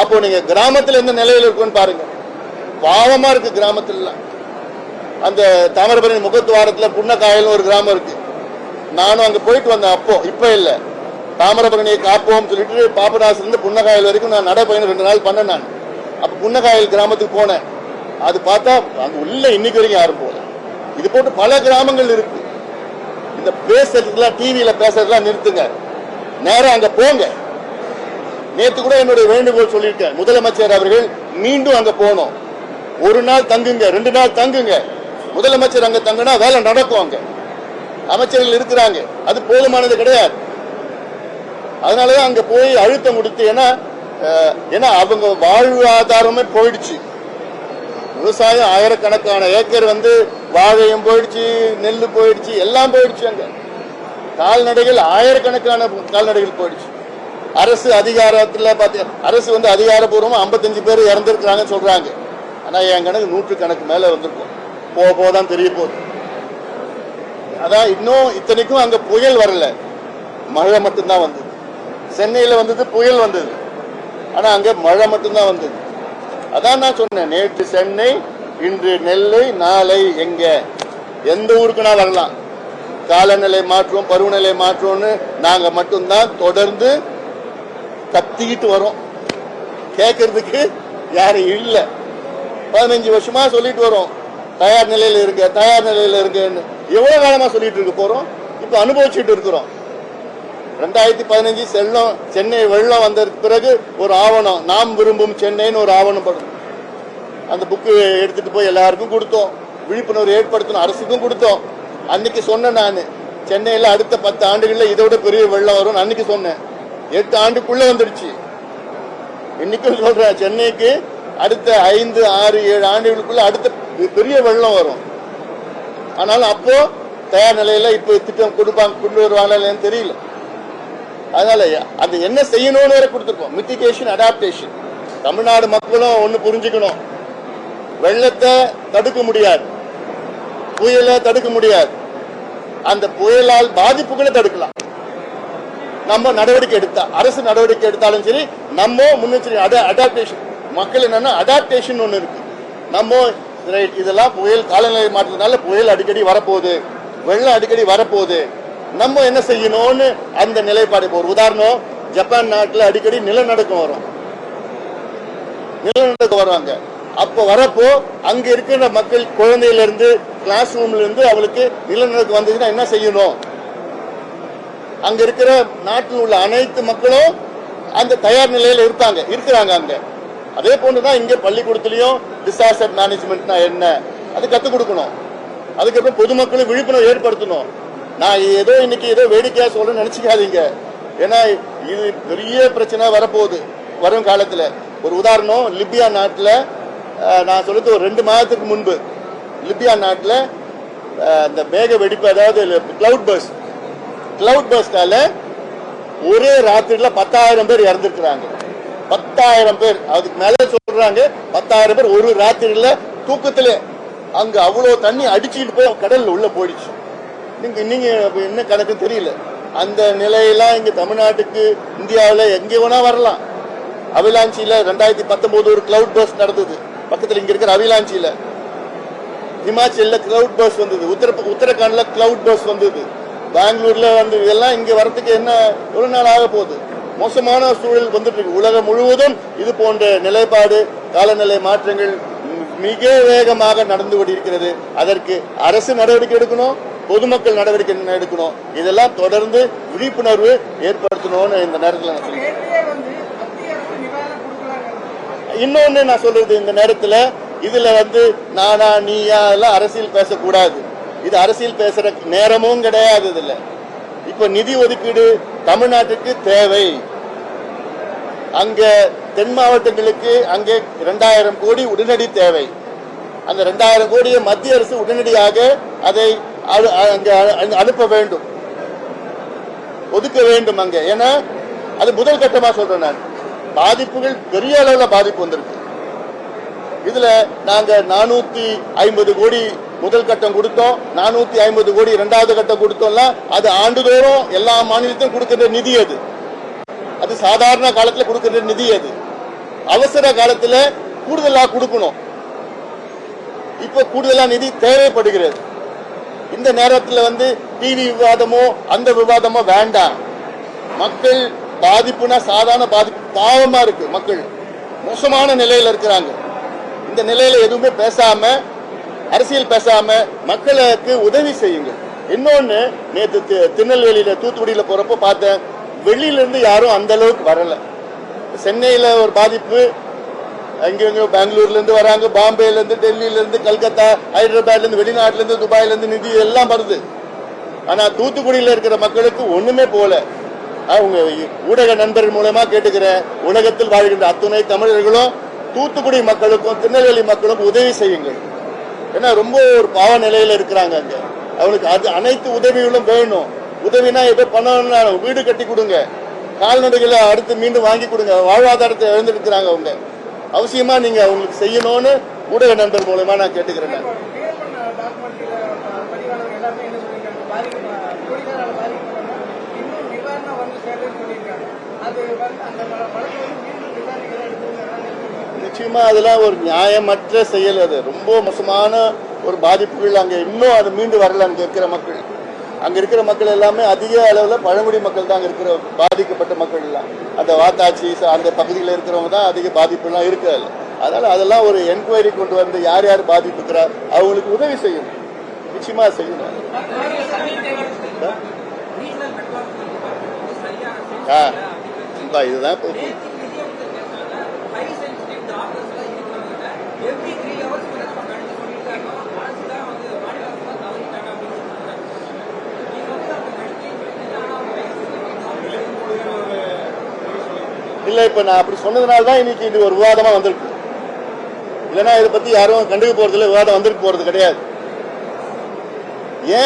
அப்போ நீங்க கிராமத்துல எந்த நிலையில இருக்குன்னு பாருங்க. பாவமா இருக்கு கிராமத்துல. அந்த தாமிரபரணி முகத்துவாரத்துல புன்னக்காயல் ஒரு கிராமம் இருக்கு. நானும் அங்க போயிட்டு வந்தேன். அப்போ இப்ப இல்ல, தாமிரபரணியை காப்போம் சொல்லிட்டு பாபநாசத்துல இருந்து புன்னக்காயல் வரைக்கும் நான் நடைபயணம் 2 நாள் பண்ணேன். நான் அப்ப புன்னக்காயல் கிராமத்துக்கு போனேன். அது பார்த்தா அங்க உள்ள இன்னைக்கு வரைக்கும் யாரும் போல. இது போட்டு பல கிராமங்கள் இருக்கு. இந்த பேசுறதுலாம் டிவியில பேசுறதுலாம் நிறுத்துங்க, நேரம் அங்க போங்க. நேற்று கூட என்னுடைய வேண்டுகோள் சொல்லியிருக்கேன், முதலமைச்சர் அவர்கள் மீண்டும் அங்க போனோம். 1 நாள் தங்குங்க, 2 நாள் தங்குங்க. முதலமைச்சர் அங்க தங்கினா வேலை நடக்கும். அங்க அமைச்சர்கள் இருக்கிறாங்க, அது போதுமானது கிடையாது. அதனாலதான் அங்க போய் அழுத்தம் கொடுத்து, ஏன்னா அவங்க வாழ்வாதாரமே போயிடுச்சு. விவசாயம் ஆயிரக்கணக்கான ஏக்கர் வாழையும் போயிடுச்சு, நெல் போயிடுச்சு, எல்லாம் போயிடுச்சு. அங்க கால்நடைகள் ஆயிரக்கணக்கான கால்நடைகள் போயிடுச்சு. அரசு அதிகாரத்துல அரசு அதிகாரப்பூர்வமா 55 பேர் இறந்திருக்கிறாங்கன்னு சொல்றாங்க. ஆனா என் கணக்கு 100 கணக்கு மேல வந்திருக்கும். போதான் தெரிய போகுது. அதான் இன்னும் இத்தனைக்கும் அங்க புயல் வரல, மழை மட்டும்தான் வந்தது. சென்னையில புயல் வந்தது, ஆனா அங்க மழை மட்டும்தான் வந்தது. அதான் நான் சொன்னேன், நேற்று சென்னை, இன்று நெல்லை, நாளை எங்க எந்த ஊருக்குனா வரலாம். காலநிலை மாற்றம், பருவநிலை மாற்றம்னு நாங்க மட்டும்தான் தொடர்ந்து கத்திக்கிட்டு வரோம். கேட்கறதுக்கு யாரும் இல்ல. 15 வருஷமா சொல்லிட்டு வரோம், தயார் நிலையில இருக்க, தயார் நிலையில இருக்குன்னு. எவ்வளவு காலமா சொல்லிட்டு இருக்க போறோம்? இப்ப அனுபவிச்சுட்டு இருக்கிறோம். 2015 சென்னை வெள்ளம் வந்ததுக்கு பிறகு ஒரு ஆவணம், நாம் விரும்பும் சென்னைன்னு ஒரு ஆவணம் படும். அந்த புக்கு எடுத்துட்டு போய் எல்லாருக்கும் கொடுத்தோம், விழிப்புணர்வு ஏற்படுத்தணும், அரசுக்கும் கொடுத்தோம். அன்னைக்கு சொன்னேன் நான், சென்னையில அடுத்த 10 ஆண்டுகள்ல இதோட பெரிய வெள்ளம் வரும் அன்னைக்கு சொன்னேன். 8 ஆண்டுக்குள்ள வந்துடுச்சு. இன்னைக்கும் சொல்றேன், சென்னைக்கு அடுத்த 5, 6, 7 ஆண்டுகளுக்குள்ள அடுத்த பெரிய வெள்ளம் வரும். ஆனாலும் அப்போ தயார் நிலையில இப்ப திட்டம் கொண்டு வருவாங்கன்னு தெரியல. அதனால அது என்ன செய்யணும்னு வேற கொடுத்துருக்கோம், மிட்டிகேஷன், அடாப்டேஷன். தமிழ்நாடு மக்களும் ஒண்ணு புரிஞ்சுக்கணும், வெள்ளத்தை தடுக்க முடியாது, புயலை தடுக்க முடியாது. அந்த புயலால் பாதிப்புகளை தடுக்கலாம். நம்ம நடவடிக்கை எடுத்தா, அரசு நடவடிக்கை எடுத்தாலும் சரி, நம்ம முன்னெச்சரிக்கை அடாப்டேஷன். மக்கள் என்னன்னா அடாப்டேஷன் ஒண்ணு இருக்கு. நம்ம இதெல்லாம் புயல், காலநிலை மாற்றத்தினால புயல் அடிக்கடி வரப்போகுது, வெள்ளம் அடிக்கடி வரப்போகுது, நம்ம என்ன செய்யணும்னு அந்த நிலைப்பாடு. ஒரு உதாரணம், ஜப்பான் நாட்டில் அடிக்கடி நிலநடுக்கம் வரும், நிலநடுக்கம் வருவாங்க. அப்போ வரப்போ அங்க இருக்கிற மக்கள், குழந்தையில இருந்து கிளாஸ் ரூம்ல இருந்து அவளுக்கு நிலநடுக்கம் வந்ததுன்னா என்ன செய்யணும்? அங்க இருக்கிற நாட்டில் உள்ள அனைத்து மக்களும் அந்த தயார் நிலையில இருக்கிறாங்க அங்க. அதே போன்றுதான் இங்க பள்ளிக்கூடத்திலையும் டிசாஸ்டர் மேனேஜ்மெண்ட்னா என்ன அது கத்துக் கொடுக்கணும். அதுக்கப்புறம் பொதுமக்களும் விழிப்புணர்வு ஏற்படுத்தணும். நான் இன்னைக்கு வேடிக்கையா சொல்ல நினைச்சுக்காதீங்க, ஏன்னா இது பெரிய பிரச்சனை வரப்போகுது வரும் காலத்துல. ஒரு உதாரணம், லிபியா நாட்டுல நான் சொல்றது ஒரு 2 மாதத்துக்கு முன்பு லிபியா நாட்டுல அந்த மேக வெடிப்பு, அதாவது கிளவுட் பர்ஸ்டால ஒரே ராத்திரில 10,000 பேர் இறந்துருக்கிறாங்க. 10,000 பேர், அதுக்கு மேல சொல்றாங்க 10,000 பேர் ஒரு ராத்திரில தூக்கத்துல. அங்க அவ்வளவு தண்ணி அடிச்சுட்டு போய் கடல்ல உள்ள போயிடுச்சு. நீங்க என்ன கணக்கு தெரியல. அந்த நிலையெல்லாம் இங்க தமிழ்நாட்டுக்கு, இந்தியாவில எங்க வேணா வரலாம். அவிலாஞ்சியில 2019 ஒரு கிளவுட் பர்ஸ்ட் நடந்தது, பக்கத்துல இங்க இருக்கிற அவிலாஞ்சியில. ஹிமாச்சல்ல கிளவுட் பர்ஸ்ட் வந்தது, உத்தரகாண்ட்ல கிளவுட் பர்ஸ்ட் வந்தது, பெங்களூர்ல இதெல்லாம் இங்க வரதுக்கு என்ன ஒரு நாள் ஆக போகுது. மோசமான சூழல் வந்துட்டு இருக்கு. உலகம் முழுவதும் இது போன்ற நிலைப்பாடு, காலநிலை மாற்றங்கள் மிக வேகமாக நடந்து கொண்டிருக்கிறது. அதற்கு அரசு நடவடிக்கை எடுக்கணும், பொதுமக்கள் நடவடிக்கை எடுக்கணும். இதெல்லாம் தொடர்ந்து விழிப்புணர்வு ஏற்படுத்தணும்னு இந்த நேரத்தில் இன்னொன்னு நான் சொல்றது, இந்த நேரத்தில் இதுல நானா நீயா எல்லாம் அரசியல் பேசக்கூடாது. இது அரசியல் பேசுற நேரமும் கிடையாது. இதுல இப்ப நிதி ஒதுக்கீடு தமிழ்நாட்டுக்கு தேவை. அங்க தென் மாவட்டங்களுக்கு அங்கே 2000 கோடி உடனடி தேவை. அந்த 2000 கோடியை மத்திய அரசு உடனடியாக அதை அனுப்ப வேண்டும், ஒதுக்க வேண்டும் அங்க. ஏன்னா அது முதல் கட்டமா சொல்றேன் நான். பாதிப்புகள் பெரிய அளவுல பாதிப்பு வந்திருக்கு. இதுல நாங்க 450 கோடி முதல் கட்டம் கொடுத்தோம், 450 கோடி 2வது கட்டம் கொடுத்தோம்ல. அது ஆண்டுதோறும் எல்லா மாநிலத்தையும் கொடுக்கின்ற நிதி. அது சாதாரண காலத்துல கொடுக்கின்ற நிதி. அது அவசர காலத்துல கூடுதலா கொடுக்கணும். இப்ப கூடுதலா நிதி தேவைப்படுகிறது. இந்த நேரத்தில் டிவி விவாதமோ அந்த விவாதமோ வேண்டாம். மக்கள் பாதிப்புனா சாதாரண பாதிப்பு, பாவமா இருக்கு. மக்கள் மோசமான நிலையில இருக்கிறாங்க. இந்த நிலையில எதுவுமே பேசாம, அரசியல் பேசாம மக்களுக்கு உதவி செய்யுங்க. இன்னொன்னு, நேற்று திருநெல்வேலியில தூத்துக்குடியில போறப்ப பார்த்தேன், வெளியில இருந்து யாரும் அந்த அளவுக்கு வரல. சென்னையில ஒரு பாதிப்பு, அங்கங்க பெங்களூர்ல இருந்து வராங்க, பாம்பேல இருந்து, டெல்லியில இருந்து, கல்கத்தா, ஹைதராபாத்ல இருந்து, வெளிநாட்டுல இருந்து, துபாயில இருந்து நிதி எல்லாம் வருது. ஆனா தூத்துக்குடியில இருக்கிற மக்களுக்கு ஒண்ணுமே போல. அவங்க ஊடக நண்பர்கள் மூலமா கேட்டுக்கிறேன், உலகத்தில் வாழ்கின்ற அத்துணை தமிழர்களும் தூத்துக்குடி மக்களுக்கும் திருநெல்வேலி மக்களுக்கும் உதவி செய்யுங்கள். ஏன்னா ரொம்ப ஒரு பாவ நிலையில இருக்கிறாங்க. அங்க அவங்களுக்கு அது அனைத்து உதவிகளும் வேணும். உதவினா எப்ப பண்ணணும்னா வீடு கட்டி கொடுங்க, கால்நடைகளை அடுத்து மீண்டும் வாங்கி கொடுங்க, வாழ்வாதாரத்தை இழந்திருக்கிறாங்க. அவங்க அவசியமா நீங்க அவங்களுக்கு செய்யணும்னு ஊடக நண்பர் மூலமா நான் கேட்டுக்கிறேன். நிச்சயமா அதெல்லாம் ஒரு நியாயமற்ற செயல். அது ரொம்ப மோசமான ஒரு பாதிப்புகள். அங்க இன்னும் அது மீண்டு வரல. அங்க இருக்கிற மக்கள், அங்க இருக்கிற மக்கள் எல்லாமே அதிக அளவுல பழங்குடி மக்கள் தான். அங்க இருக்கிற பாதிக்கப்பட்ட மக்கள் எல்லாம் அந்த வாத்தாச்சி அந்த பகுதியில் இருக்கிறவங்க தான் அதிக பாதிப்பு எல்லாம் இருக்கு. அதனால அதெல்லாம் ஒரு என்கொயரி கொண்டு வந்து யார் யார் பாதிப்புக்கிறார் அவங்களுக்கு உதவி செய்யணும். நிச்சயமா செய்யணும். இதுதான் இல்ல, இப்ப நான் அப்படி சொன்னதுனால தான் இன்னைக்கு இது ஒரு விவாதமா வந்திருக்கு. இல்லைன்னா இதை பத்தி யாரும் கண்டுக்க போறது இல்லை, விவாதம் வந்திருக்கு போறது கிடையாது. ஏன்